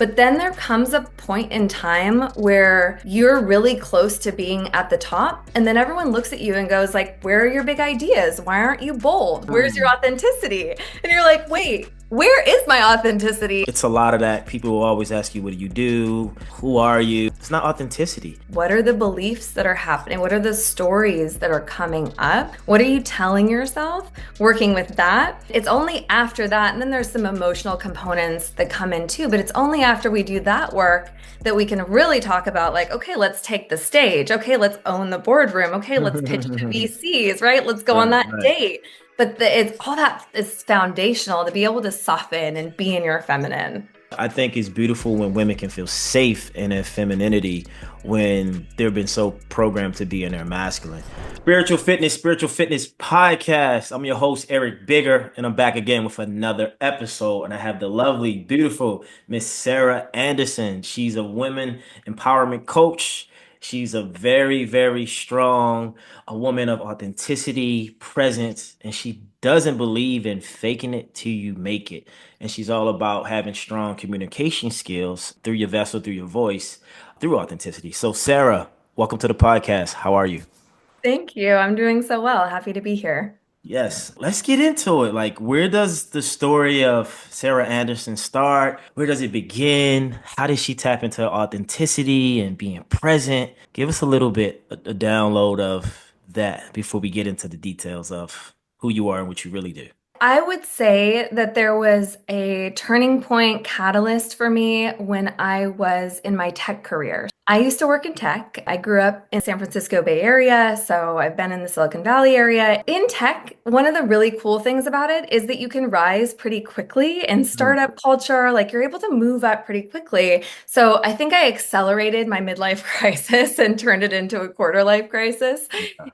But then there comes a point in time where you're really close to being at the top, and then everyone looks at you and goes like, "Where are your big ideas? Why aren't you bold? Where's your authenticity?" And you're like, "Wait, where is my authenticity?" It's a lot of that. People will always ask you, what do you do? Who are you? It's not authenticity. What are the beliefs that are happening? What are the stories that are coming up? What are you telling yourself? Working with that. It's only after that, and then there's some emotional components that come in too, but it's only after we do that work that we can really talk about like, okay, let's take the stage. Okay, let's own the boardroom. Okay, let's pitch to VCs, right? Let's go on Right, that right. date. But it's all that is foundational to be able to soften and be in your feminine. I think it's beautiful when women can feel safe in their femininity when they've been so programmed to be in their masculine. Spiritual Fitness Podcast. I'm your host, Eric Bigger, and I'm back again with another episode. And I have the lovely, beautiful Miss Sara Anderson. She's a women empowerment coach. She's a very, very strong, a woman of authenticity, presence, and she doesn't believe in faking it till you make it. And she's all about having strong communication skills through your vessel, through your voice, through authenticity. So, Sara, welcome to the podcast. How are you? Thank you. I'm doing so well. Happy to be here. Yes, let's get into it. Like, where does the story of Sara Anderson start? Where does it begin? How did she tap into authenticity and being present? Give us a little bit, a download of that before we get into the details of who you are and what you really do. I would say that there was a turning point catalyst for me when I was in my tech career. I used to work in tech. I grew up in San Francisco Bay Area, so I've been in the Silicon Valley area. In tech, one of the really cool things about it is that you can rise pretty quickly in startup culture. Like you're able to move up pretty quickly. So I think I accelerated my midlife crisis and turned it into a quarter life crisis.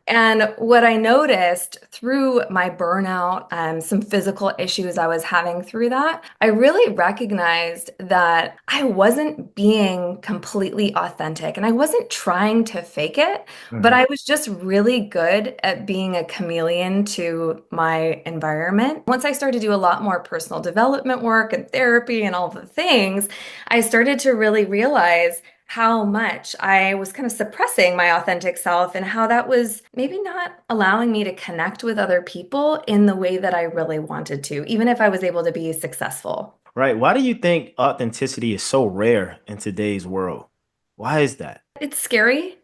And what I noticed through my burnout, some physical issues I was having through that, I really recognized that I wasn't being completely authentic and I wasn't trying to fake it, but Mhm. I was just really good at being a chameleon to my environment. Once I started to do a lot more personal development work and therapy and all the things, I started to really realize how much I was kind of suppressing my authentic self and how that was maybe not allowing me to connect with other people in the way that I really wanted to, even if I was able to be successful. Right. Why do you think authenticity is so rare in today's world? Why is that? It's scary.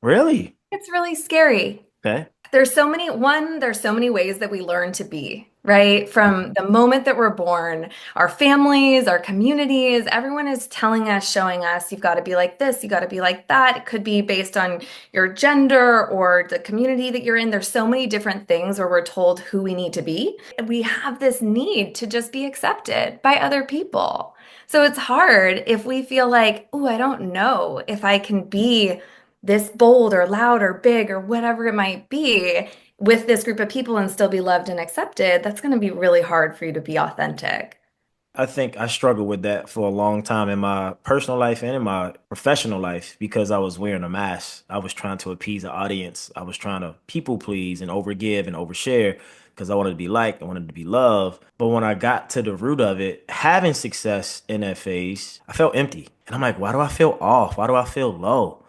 Really? It's really scary. Okay. There's so many ways that we learn to be, right? From the moment that we're born, our families, our communities, everyone is telling us, showing us, you've got to be like this, you got to be like that. It could be based on your gender or the community that you're in. There's so many different things where we're told who we need to be. We have this need to just be accepted by other people. So it's hard if we feel like, oh, I don't know if I can be this bold or loud or big or whatever it might be with this group of people and still be loved and accepted. That's going to be really hard for you to be authentic. I think I struggled with that for a long time in my personal life and in my professional life because I was wearing a mask. I was trying to appease the audience. I was trying to people please and overgive and overshare because I wanted to be liked, I wanted to be loved. But when I got to the root of it, having success in that phase, I felt empty. And I'm like, why do I feel off? Why do I feel low?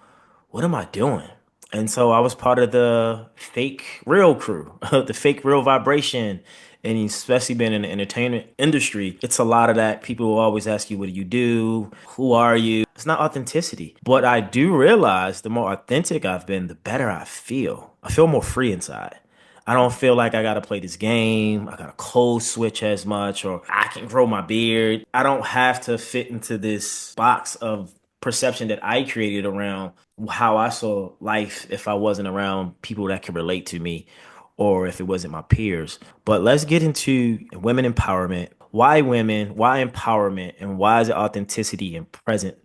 What am I doing? And so I was part of the fake real crew, the fake real vibration. And especially being in the entertainment industry, it's a lot of that. People will always ask you, what do you do? Who are you? It's not authenticity. But I do realize the more authentic I've been, the better I feel. I feel more free inside. I don't feel like I gotta play this game. I gotta code switch as much, or I can grow my beard. I don't have to fit into this box of perception that I created around how I saw life if I wasn't around people that could relate to me or if it wasn't my peers. But let's get into women empowerment. Why women? Why empowerment? And why is it authenticity and present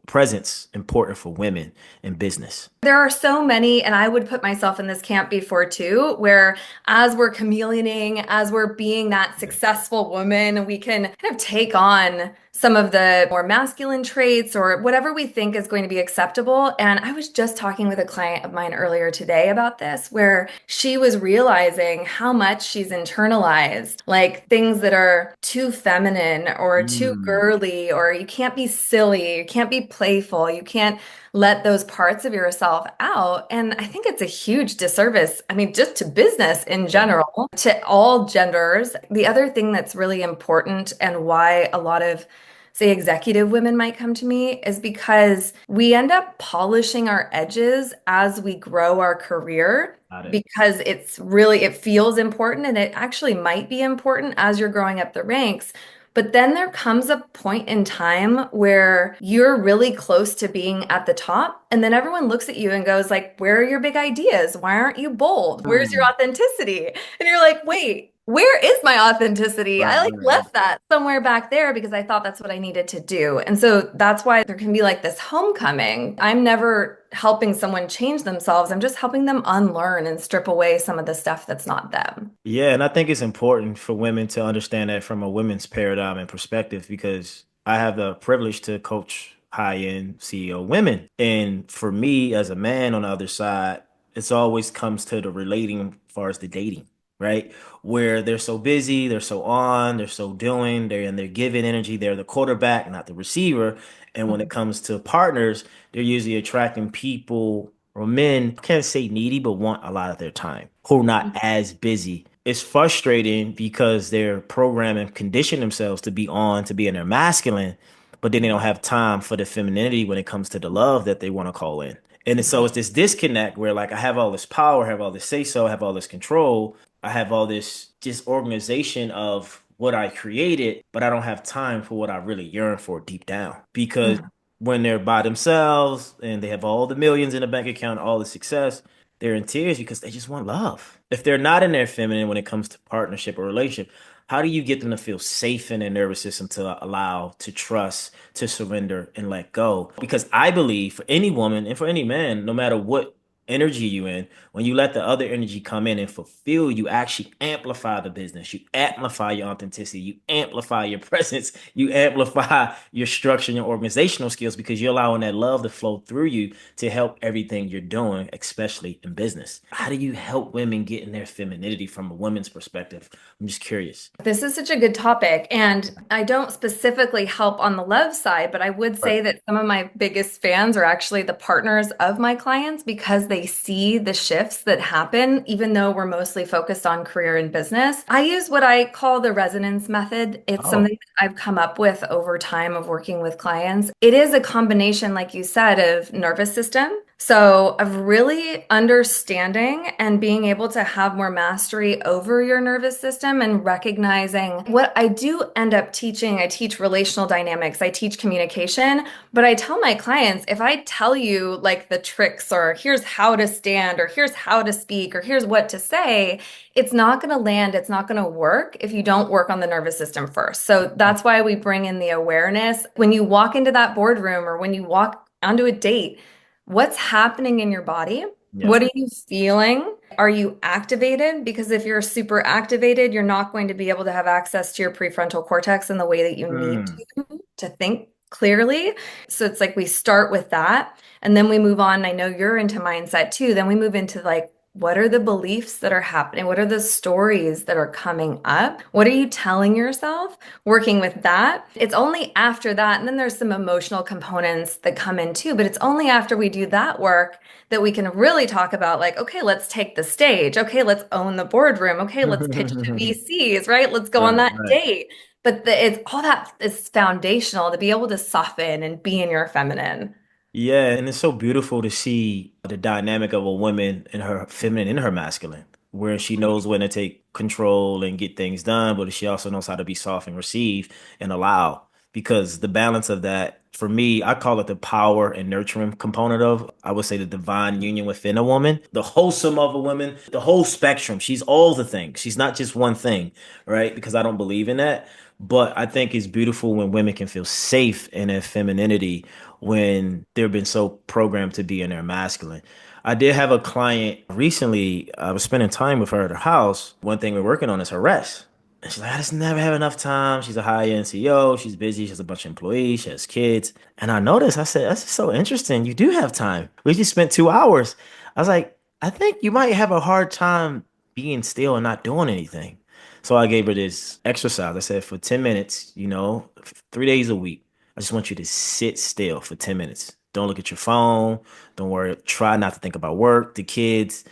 presence important for women in business? There are so many, and I would put myself in this camp before too, where as we're chameleoning, as we're being that successful woman, we can kind of take on some of the more masculine traits or whatever we think is going to be acceptable. And I was just talking with a client of mine earlier today about this, where she was realizing how much she's internalized, like things that are too feminine or too Mm, girly, or you can't be silly, you can't be playful, you can't let those parts of yourself out. And I think it's a huge disservice. I mean, just to business in yeah, general, to all genders. The other thing that's really important and why a lot of say executive women might come to me is because we end up polishing our edges as we grow our career got it. because it feels important and it actually might be important as you're growing up the ranks. But then there comes a point in time where you're really close to being at the top, and then everyone looks at you and goes like, "Where are your big ideas? Why aren't you bold? Where's your Mm, authenticity?" And you're like, "Wait, where is my authenticity? right, I like right, right. left that somewhere back there because I thought that's what I needed to do." And so that's why there can be like this homecoming. I'm never helping someone change themselves. I'm just helping them unlearn and strip away some of the stuff that's not them. Yeah, and I think it's important for women to understand that from a women's paradigm and perspective because I have the privilege to coach high-end CEO women. And for me as a man on the other side, it's always comes to the relating as far as the dating, right? Where they're so busy, they're so on, they're so doing, they're giving energy, they're the quarterback, not the receiver. And when it comes to partners, they're usually attracting people or men, I can't say needy, but want a lot of their time, who are not as busy. It's frustrating because they're programmed and conditioned themselves to be on, to be in their masculine, but then they don't have time for the femininity when it comes to the love that they want to call in. And so it's this disconnect where like I have all this power, I have all this say so, I have all this control, I have all this just organization of what I created, but I don't have time for what I really yearn for deep down. Because Mhm. when they're by themselves and they have all the millions in the bank account, all the success, they're in tears because they just want love. If they're not in their feminine when it comes to partnership or relationship, how do you get them to feel safe in their nervous system to allow, to trust, to surrender and let go? Because I believe for any woman and for any man, no matter what energy you in, when you let the other energy come in and fulfill, you actually amplify the business. You amplify your authenticity. You amplify your presence. You amplify your structure and your organizational skills because you're allowing that love to flow through you to help everything you're doing, especially in business. How do you help women get in their femininity from a woman's perspective? I'm just curious. This is such a good topic. And I don't specifically help on the love side, but I would Right. say that some of my biggest fans are actually the partners of my clients because they see the shifts that happen, even though we're mostly focused on career and business. I use what I call the resonance method. It's Oh, something that I've come up with over time of working with clients. It is a combination, like you said, of nervous system. So, of really understanding and being able to have more mastery over your nervous system and recognizing what I do end up teaching. I teach relational dynamics, I teach communication, but I tell my clients if I tell you like the tricks or here's how to stand or here's how to speak or here's what to say, it's not going to land, it's not going to work if you don't work on the nervous system first. So, that's why we bring in the awareness. When you walk into that boardroom or when you walk onto a date, what's happening in your body? yeah. What are you feeling? Are you activated? Because if you're super activated, you're not going to be able to have access to your prefrontal cortex in the way that you need Mm, to think clearly. So it's like we start with that and then we move on. I know you're into mindset too. Then we move into like, what are the beliefs that are happening? What are the stories that are coming up? What are you telling yourself? Working with that. It's only after that, and then there's some emotional components that come in too, but it's only after we do that work that we can really talk about like, okay, let's take the stage. Okay, let's own the boardroom. Okay, let's pitch to right, VCs, right? Let's go on that right. date. But it's all that is foundational to be able to soften and be in your feminine. Yeah, and it's so beautiful to see the dynamic of a woman in her feminine and her masculine, where she knows when to take control and get things done, but she also knows how to be soft and receive and allow. Because the balance of that, for me, I call it the power and nurturing component of, I would say, the divine union within a woman, the wholesome of a woman, the whole spectrum. She's all the things. She's not just one thing, right? Because I don't believe in that. But I think it's beautiful when women can feel safe in their femininity when they've been so programmed to be in their masculine. I did have a client recently. I was spending time with her at her house. One thing we're working on is her rest. And she's like, I just never have enough time. She's a high-end CEO. She's busy. She has a bunch of employees. She has kids. And I noticed, I said, that's just so interesting. You do have time. We just spent 2 hours. I was like, I think you might have a hard time being still and not doing anything. So I gave her this exercise. I said, for 10 minutes, 3 days a week, I just want you to sit still for 10 minutes. Don't look at your phone. Don't worry. Try not to think about work, the kids,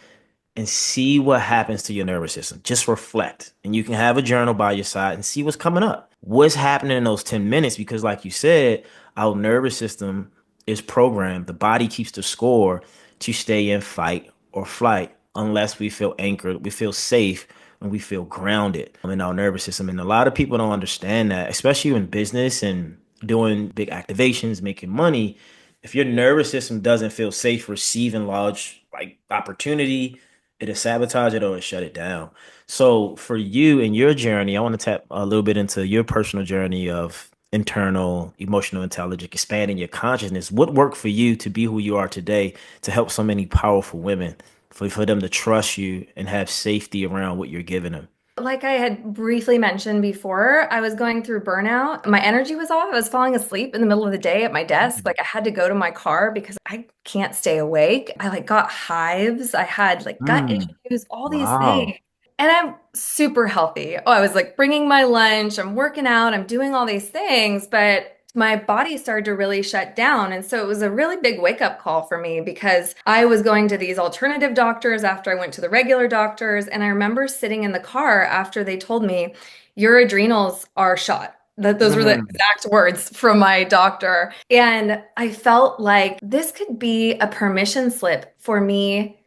and see what happens to your nervous system. Just reflect. And you can have a journal by your side and see what's coming up. What's happening in those 10 minutes? Because, like you said, our nervous system is programmed. The body keeps the score to stay in fight or flight unless we feel anchored, we feel safe, and we feel grounded in our nervous system. And a lot of people don't understand that, especially in business and doing big activations, making money. If your nervous system doesn't feel safe receiving large like opportunity, it'll sabotage it or it'll shut it down. So for you and your journey, I want to tap a little bit into your personal journey of internal emotional intelligence, expanding your consciousness. What worked for you to be who you are today to help so many powerful women, for them to trust you and have safety around what you're giving them? Like I had briefly mentioned before, I was going through burnout. My energy was off. I was falling asleep in the middle of the day at my desk. Like I had to go to my car because I can't stay awake. I like got hives. I had like gut Mm, issues, all these things. wow. And I'm super healthy. Oh, I was like bringing my lunch, I'm working out, I'm doing all these things, but my body started to really shut down. And so it was a really big wake up call for me because I was going to these alternative doctors after I went to the regular doctors. And I remember sitting in the car after they told me, your adrenals are shot. That those were the Mm, exact words from my doctor. And I felt like this could be a permission slip for me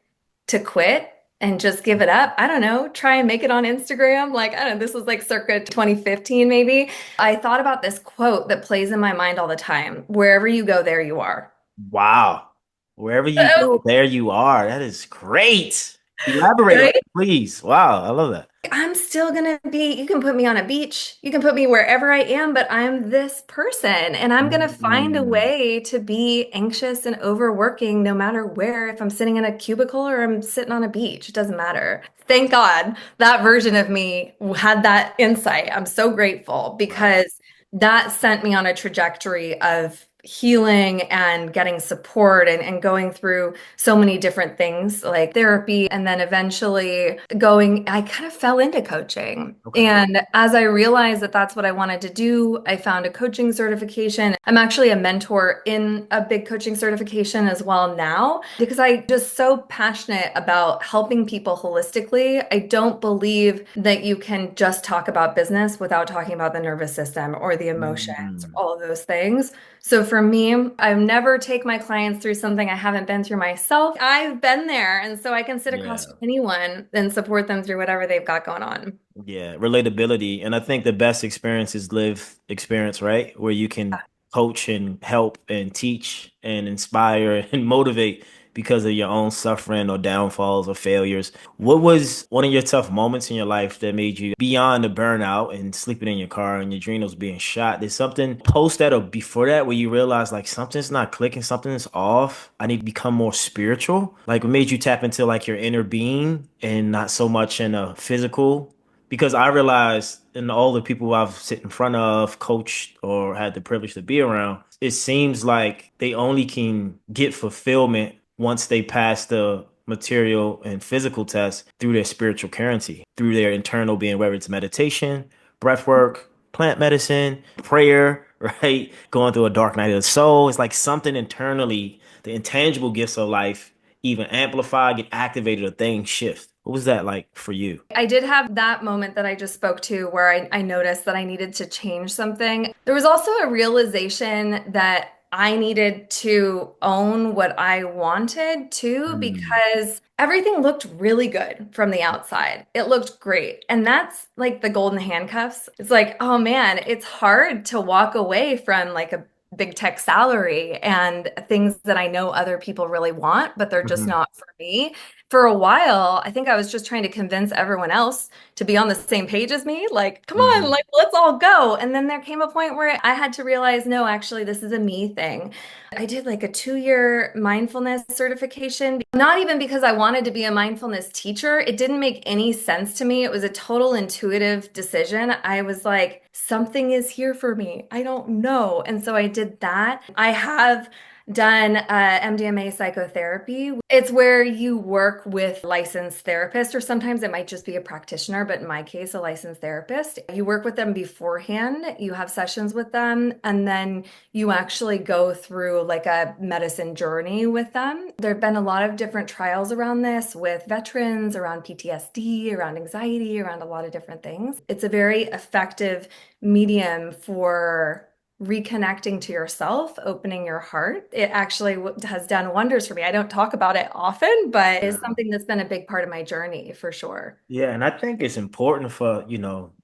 to quit and just give it up. I don't know, try and make it on Instagram. Like, I don't know, this was like circa 2015, maybe. I thought about this quote that plays in my mind all the time: wherever you go, there you are. wow. Wherever you go, there you are. That is great. Elaborate on Right? it, please. Wow, I love that. I'm still gonna be, you can put me on a beach, you can put me wherever I am, but I'm this person and I'm gonna find a Mm, way to be anxious and overworking no matter where, if I'm sitting in a cubicle or I'm sitting on a beach, it doesn't matter. Thank God that version of me had that insight. I'm so grateful right. because that sent me on a trajectory of healing and getting support and going through so many different things like therapy. And then eventually I kind of fell into coaching. Okay. And as I realized that that's what I wanted to do, I found a coaching certification. I'm actually a mentor in a big coaching certification as well now because I just so passionate about helping people holistically. I don't believe that you can just talk about business without talking about the nervous system or the emotions, Mm, all of those things. So for me, I never take my clients through something I haven't been through myself. I've been there, and so I can sit across yeah. from anyone and support them through whatever they've got going on. Yeah, relatability. And I think the best experience is live experience, right? Where you can coach and help and teach and inspire and motivate because of your own suffering or downfalls or failures. What was one of your tough moments in your life that made you beyond the burnout and sleeping in your car and your adrenals being shot? Did something post that or before that where you realized like something's not clicking, something's off? I need to become more spiritual. Like what made you tap into like your inner being and not so much in a physical, because I realized in all the people I've sit in front of, coached, or had the privilege to be around, it seems like they only can get fulfillment once they pass the material and physical tests through their spiritual currency, through their internal being, whether it's meditation, breath work, plant medicine, prayer, right? Going through a dark night of the soul. It's like something internally, the intangible gifts of life even amplify, get activated, or things shift. What was that like for you? I did have that moment that I just spoke to where I noticed that I needed to change something. There was also a realization that I needed to own what I wanted to Mm, because everything looked really good from the outside. It looked great. And that's like the golden handcuffs. It's like, oh man, it's hard to walk away from like a big tech salary and things that I know other people really want, but they're just mhm. not for me. For a while, I think I was just trying to convince everyone else to be on the same page as me. Like, come on, Hmm. like, let's all go. And then there came a point where I had to realize, no, actually, this is a me thing. I did like a 2-year mindfulness certification, not even because I wanted to be a mindfulness teacher. It didn't make any sense to me. It was a total intuitive decision. I was like, something is here for me. I don't know. And so I did that. I have done MDMA psychotherapy. It's where you work with licensed therapists, or sometimes it might just be a practitioner, but in my case, a licensed therapist. You work with them beforehand, you have sessions with them, and then you actually go through like a medicine journey with them. There have been a lot of different trials around this with veterans, around PTSD, around anxiety, around a lot of different things. It's a very effective medium for reconnecting to yourself, opening your heart. It actually has done wonders for me. I don't talk about it often, but it's something that's been a big part of my journey for sure. Yeah, and I think it's important for,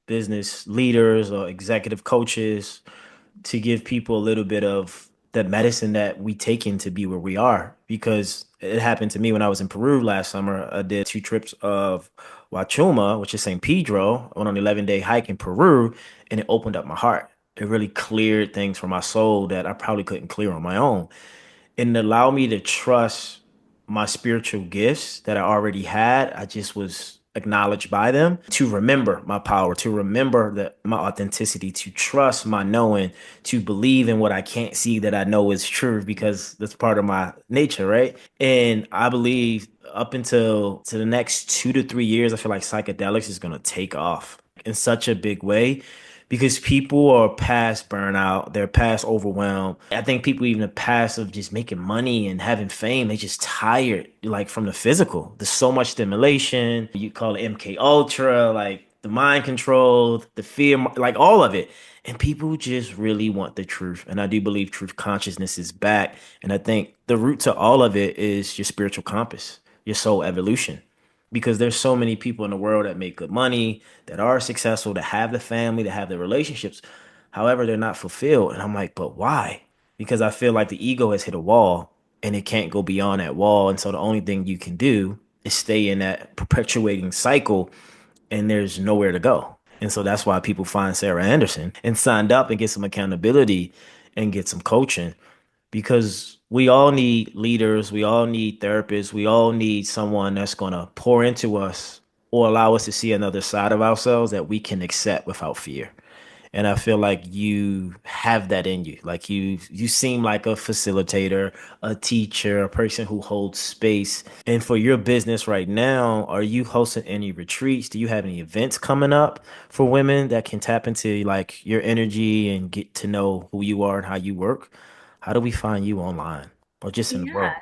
business leaders or executive coaches to give people a little bit of the medicine that we take in to be where we are. Because it happened to me when I was in Peru last summer. I did 2 trips of Huachuma, which is St. Pedro. I went on an 11-day hike in Peru, and it opened up my heart. It really cleared things for my soul that I probably couldn't clear on my own, and allow me to trust my spiritual gifts that I already had. I just was acknowledged by them to remember my power, to remember that my authenticity, to trust my knowing, to believe in what I can't see that I know is true because that's part of my nature, right? And I believe up until to the next 2 to 3 years, I feel like psychedelics is gonna take off in such a big way because people are past burnout, they're past overwhelmed. I think people even are past of just making money and having fame. They just tired, like from the physical. There's so much stimulation. You call it MK Ultra, like the mind control, the fear, like all of it. And people just really want the truth. And I do believe truth consciousness is back. And I think the root to all of it is your spiritual compass, your soul evolution, because there's so many people in the world that make good money, that are successful, that have the family, that have the relationships. However, they're not fulfilled. And I'm like, but why? Because I feel like the ego has hit a wall and it can't go beyond that wall. And so the only thing you can do is stay in that perpetuating cycle, and there's nowhere to go. And so that's why people find Sara Anderson and signed up and get some accountability and get some coaching, because we all need leaders, we all need therapists, we all need someone that's going to pour into us or allow us to see another side of ourselves that we can accept without fear. And I feel like you have that in you. Like you seem like a facilitator, a teacher, a person who holds space. And for your business right now, are you hosting any retreats? Do you have any events coming up for women that can tap into like your energy and get to know who you are and how you work? How do we find you online or just in the Yeah. world?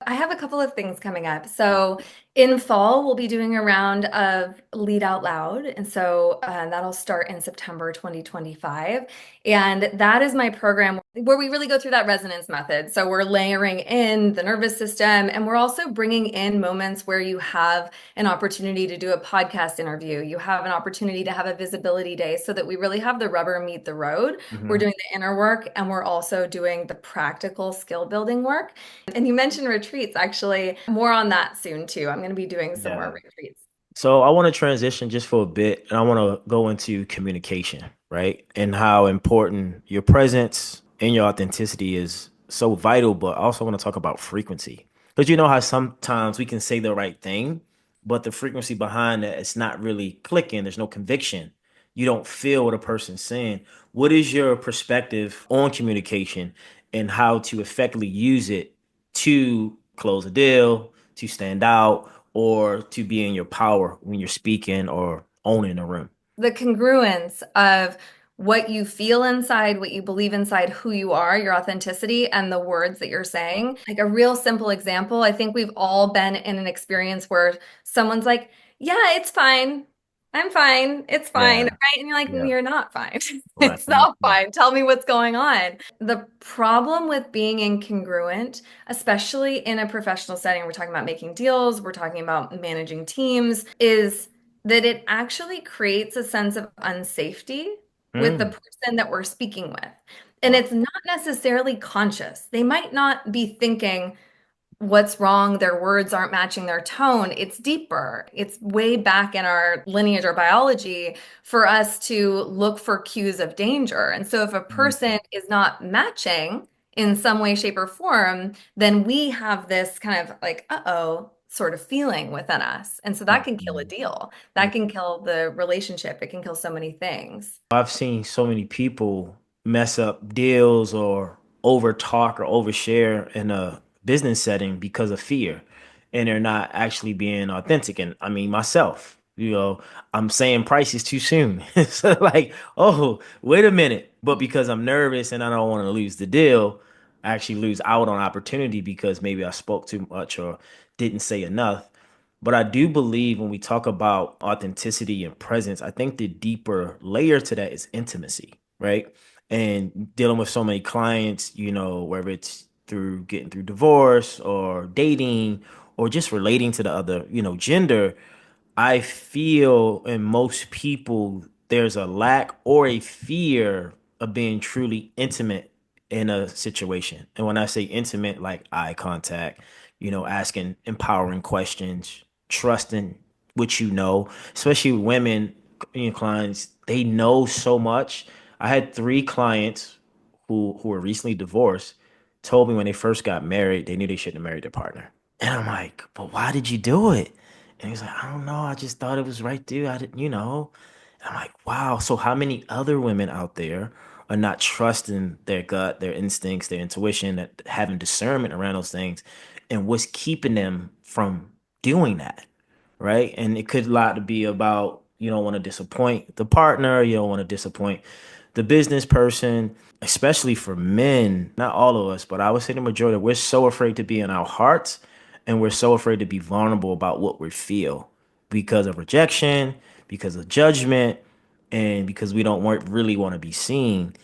I have a couple of things coming up. So in fall, we'll be doing a round of Lead Out Loud. And so that'll start in September 2025. And that is my program where we really go through that resonance method. So we're layering in the nervous system, and we're also bringing in moments where you have an opportunity to do a podcast interview. You have an opportunity to have a visibility day so that we really have the rubber meet the road. We're Hmm. doing the inner work, and we're also doing the practical skill building work. And you mentioned retreats, actually, more on that soon too. I'm going to be doing some more Yeah. retreats. So I want to transition just for a bit, and I want to go into communication, right? And how important your presence and your authenticity is so vital, but I also want to talk about frequency. Because you know how sometimes we can say the right thing, but the frequency behind it, it's not really clicking. There's no conviction. You don't feel what a person's saying. What is your perspective on communication and how to effectively use it to close a deal, to stand out, or to be in your power when you're speaking or owning a room? The congruence of what you feel inside, what you believe inside, who you are, your authenticity, and the words that you're saying. Like a real simple example, I think we've all been in an experience where someone's like, yeah, it's fine. I'm fine. It's fine. Yeah, Right? And you're like, yeah, you're not fine. right. It's not fine. Tell me what's going on. The problem with being incongruent, especially in a professional setting, we're talking about making deals, we're talking about managing teams, is that it actually creates a sense of unsafety with the Mm, person that we're speaking with. And wow. it's not necessarily conscious. They might not be thinking, what's wrong, their words aren't matching their tone. It's deeper. It's way back in our lineage or biology for us to look for cues of danger. And so if a person is not matching in some way, shape, or form, then we have this kind of like, uh-oh, sort of feeling within us. And so that can kill a Mhm. deal. That can kill the relationship. It can kill so many things. I've seen so many people mess up deals or over talk or overshare in a business setting because of fear, and they're not actually being authentic. And I mean, myself, I'm saying prices too soon. So like, oh, wait a minute. But because I'm nervous and I don't want to lose the deal, I actually lose out on opportunity because maybe I spoke too much or didn't say enough. But I do believe when we talk about authenticity and presence, I think the deeper layer to that is intimacy, right? And dealing with so many clients, whether it's through getting through divorce or dating or just relating to the other, gender, I feel in most people there's a lack or a fear of being truly intimate in a situation. And when I say intimate, like eye contact, asking empowering questions, trusting what especially women, clients, they know so much. I had three clients who were recently divorced, told me when they first got married, they knew they shouldn't have married their partner. And I'm like, but why did you do it? And he's like, I don't know. I just thought it was right, dude. I didn't. And I'm like, wow. So how many other women out there are not trusting their gut, their instincts, their intuition, that having discernment around those things, and what's keeping them from doing that, right? And it could a lot to be about you don't want to disappoint the partner, you don't want to disappoint the business person, especially for men. Not all of us, but I would say the majority. We're so afraid to be in our hearts, and we're so afraid to be vulnerable about what we feel because of rejection, because of judgment, and because we don't really want to be seen.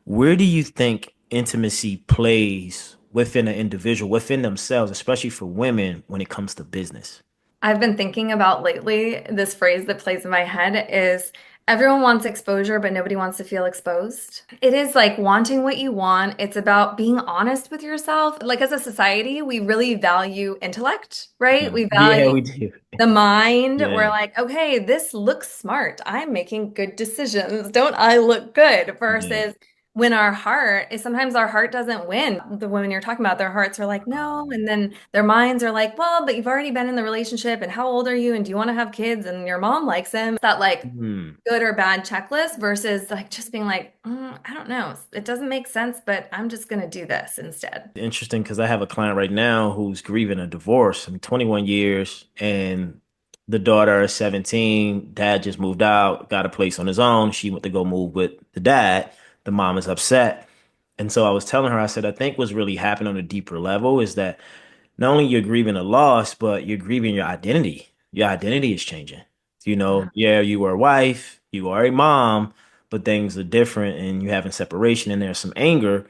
Where do you think intimacy plays within an individual, within themselves, especially for women when it comes to business? I've been thinking about lately, this phrase that plays in my head is everyone wants exposure, but nobody wants to feel exposed. It is like wanting what you want. It's about being honest with yourself. Like as a society, we really value intellect, right? Yeah, We yeah, value we do. the mind. We're Yeah, like, okay, this looks smart. I'm making good decisions. Don't I look good? yeah. Versus when our heart is sometimes our heart doesn't win. The women you're talking about, their hearts are like, no. And then their minds are like, well, but you've already been in the relationship. And how old are you? And do you want to have kids? And your mom likes him. It's that like Hmm. good or bad checklist versus like just being like, I don't know. It doesn't make sense, but I'm just going to do this instead. Interesting because I have a client right now who's grieving a divorce. I mean, 21 years, and the daughter is 17. Dad just moved out, got a place on his own. She went to go move with the dad. The mom is upset. And so I was telling her, I said, I think what's really happening on a deeper level is that not only you're grieving a loss, but you're grieving your identity. Your identity is changing. Yeah. Yeah, you are a wife, you are a mom, but things are different and you're having separation and there's some anger,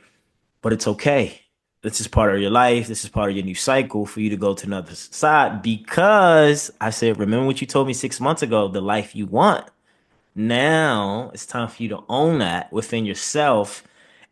but it's okay. This is part of your life. This is part of your new cycle for you to go to another side because I said, remember what you told me 6 months ago, the life you want. Now it's time for you to own that within yourself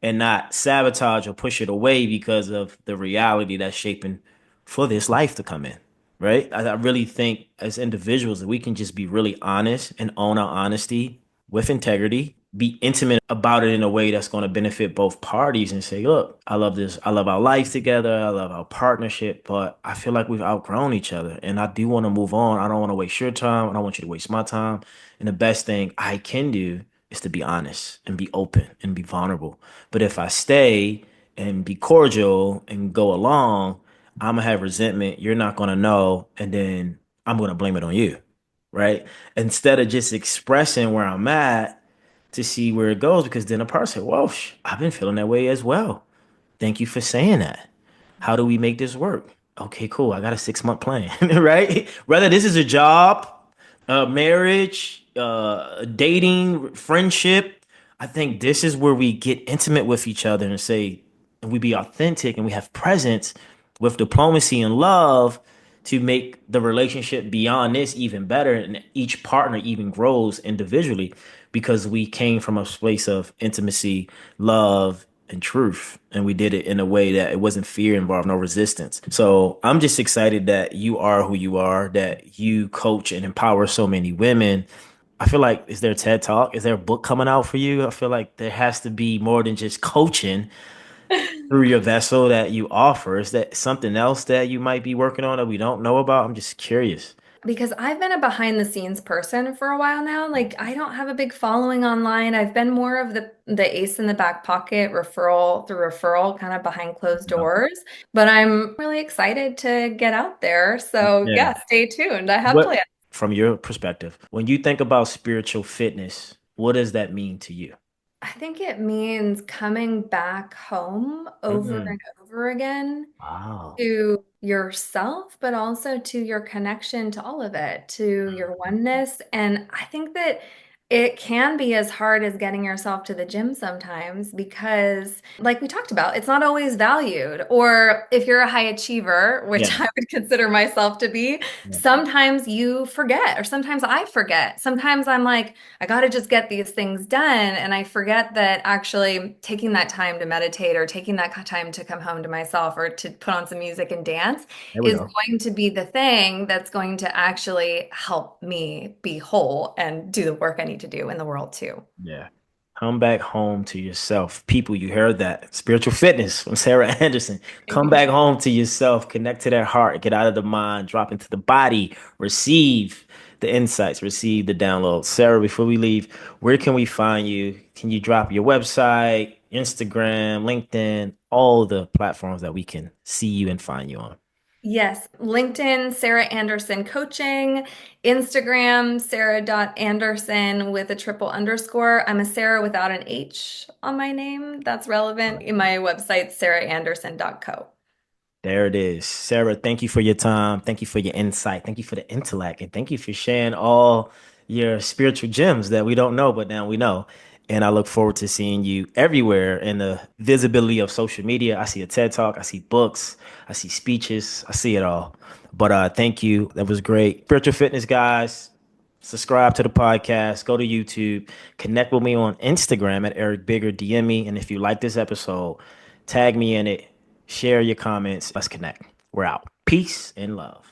and not sabotage or push it away because of the reality that's shaping for this life to come in. Right? I really think as individuals that we can just be really honest and own our honesty with integrity, be intimate about it in a way that's going to benefit both parties and say, look, I love this. I love our life together. I love our partnership, but I feel like we've outgrown each other and I do want to move on. I don't want to waste your time. I don't want you to waste my time. And the best thing I can do is to be honest and be open and be vulnerable. But if I stay and be cordial and go along, I'm gonna have resentment. You're not gonna know, and then I'm gonna blame it on you, right? Instead of just expressing where I'm at to see where it goes, because then a person, well, I've been feeling that way as well. Thank you for saying that. How do we make this work? Okay, cool. I got a 6 month plan, right? Whether this is a job, marriage, dating, friendship, I think this is where we get intimate with each other and say, and we be authentic and we have presence with diplomacy and love to make the relationship beyond this even better. And each partner even grows individually because we came from a place of intimacy, love, and truth. And we did it in a way that it wasn't fear involved, no resistance. So I'm just excited that you are who you are, that you coach and empower so many women. I feel like, is there a TED Talk? Is there a book coming out for you? I feel like there has to be more than just coaching through your vessel that you offer. Is that something else that you might be working on that we don't know about? I'm just curious. Because I've been a behind the scenes person for a while now. Like I don't have a big following online. I've been more of the ace in the back pocket, referral through referral, kind of behind closed Yeah. doors. But I'm really excited to get out there. So Yeah. yeah, stay tuned. I have What, plans. from your perspective, when you think about spiritual fitness, what does that mean to you? I think it means coming back home over Mm. and over again Wow. to yourself, but also to your connection to all of it, to your oneness. And I think that it can be as hard as getting yourself to the gym sometimes because, like we talked about, it's not always valued. Or if you're a high achiever, which Yeah. I would consider myself to be, Yeah. sometimes you forget, or sometimes I forget. Sometimes I'm like, I got to just get these things done. And I forget that actually taking that time to meditate or taking that time to come home to myself or to put on some music and dance There we is go. going to be the thing that's going to actually help me be whole and do the work I need to do in the world too. Yeah. Come back home to yourself. People, you heard that. Spiritual fitness from Sara Anderson. Come back home to yourself. Connect to that heart. Get out of the mind. Drop into the body. Receive the insights. Receive the downloads. Sarah, before we leave, where can we find you? Can you drop your website, Instagram, LinkedIn, all the platforms that we can see you and find you on? Yes, LinkedIn, Sara Anderson Coaching, Instagram, Sarah.Anderson with a triple underscore. I'm a Sarah without an H on my name. That's relevant. In my website, sarahanderson.co. There it is. Sarah, thank you for your time. Thank you for your insight. Thank you for the intellect. And thank you for sharing all your spiritual gems that we don't know, but now we know. And I look forward to seeing you everywhere in the visibility of social media. I see a TED Talk, I see books, I see speeches, I see it all. But thank you. That was great. Spiritual fitness, guys. Subscribe to the podcast. Go to YouTube. Connect with me on Instagram at Eric Bigger. DM me. And if you like this episode, tag me in it. Share your comments. Let's connect. We're out. Peace and love.